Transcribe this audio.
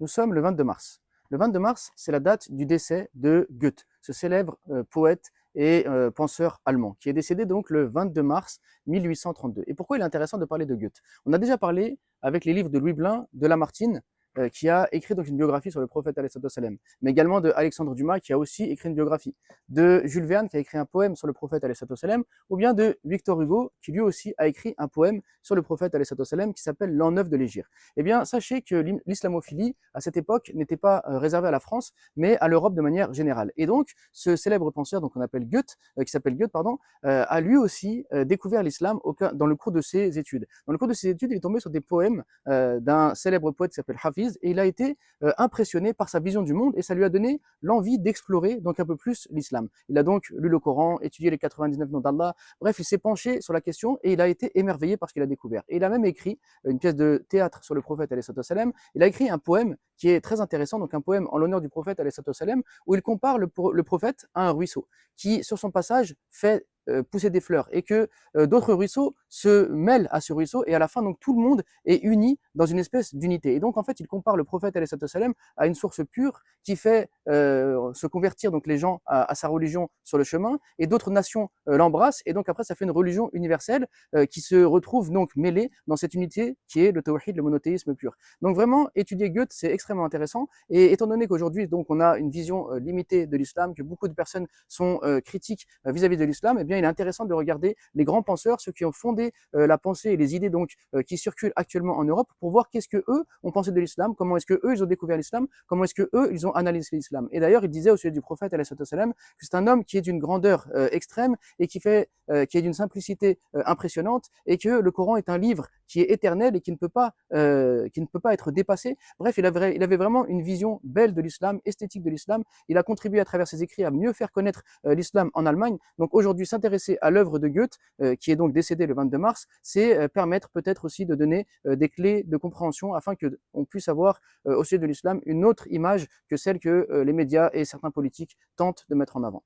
Nous sommes le 22 mars. Le 22 mars, c'est la date du décès de Goethe, ce célèbre poète et penseur allemand, qui est décédé donc le 22 mars 1832. Et pourquoi il est intéressant de parler de Goethe? On a déjà parlé avec les livres de Louis Blin de Lamartine, qui a écrit donc une biographie sur le prophète salam, mais également de Alexandre Dumas qui a aussi écrit une biographie, de Jules Verne qui a écrit un poème sur le prophète salam, ou bien de Victor Hugo qui lui aussi a écrit un poème sur le prophète salam qui s'appelle L'an 9 de l'Hégire. Eh bien, sachez que l'islamophilie à cette époque n'était pas réservée à la France, mais à l'Europe de manière générale. Et donc, ce célèbre penseur, donc on appelle Goethe, qui s'appelle Goethe, pardon, a lui aussi découvert l'islam dans le cours de ses études. Dans le cours de ses études, il est tombé sur des poèmes d'un célèbre poète qui s'appelle Hafiz, et il a été impressionné par sa vision du monde et ça lui a donné l'envie d'explorer donc un peu plus l'islam. Il a donc lu le Coran, étudié les 99 noms d'Allah, bref, il s'est penché sur la question et il a été émerveillé par ce qu'il a découvert. Et il a même écrit une pièce de théâtre sur le prophète salam. Il a écrit un poème qui est très intéressant, donc un poème en l'honneur du prophète salam, où il compare le prophète à un ruisseau qui, sur son passage, fait pousser des fleurs et que d'autres ruisseaux se mêlent à ce ruisseau et à la fin donc tout le monde est uni dans une espèce d'unité. Et donc en fait il compare le prophète salam à une source pure qui fait se convertir donc les gens à sa religion sur le chemin et d'autres nations l'embrassent et donc après ça fait une religion universelle qui se retrouve donc mêlée dans cette unité qui est le tawhid, le monothéisme pur. Donc vraiment étudier Goethe c'est extrêmement intéressant et étant donné qu'aujourd'hui donc on a une vision limitée de l'islam, que beaucoup de personnes sont critiques vis-à-vis de l'islam, eh bien il est intéressant de regarder les grands penseurs, ceux qui ont fondé la pensée et les idées donc qui circulent actuellement en Europe pour voir qu'est-ce que eux ont pensé de l'islam, comment est-ce que eux ils ont découvert l'islam, comment est-ce que eux ils ont analysé l'islam. Et d'ailleurs il disait au sujet du prophète salam que c'est un homme qui est d'une grandeur extrême et qui est d'une simplicité impressionnante et que le Coran est un livre qui est éternel et qui ne peut pas être dépassé. Bref, il avait vraiment une vision belle de l'islam, esthétique de l'islam. Il a contribué à travers ses écrits à mieux faire connaître l'islam en Allemagne. Donc aujourd'hui, s'intéresser à l'œuvre de Goethe, qui est donc décédé le 22 mars, c'est permettre peut-être aussi de donner des clés de compréhension afin qu'on puisse avoir au sujet de l'islam une autre image que celle que les médias et certains politiques tentent de mettre en avant.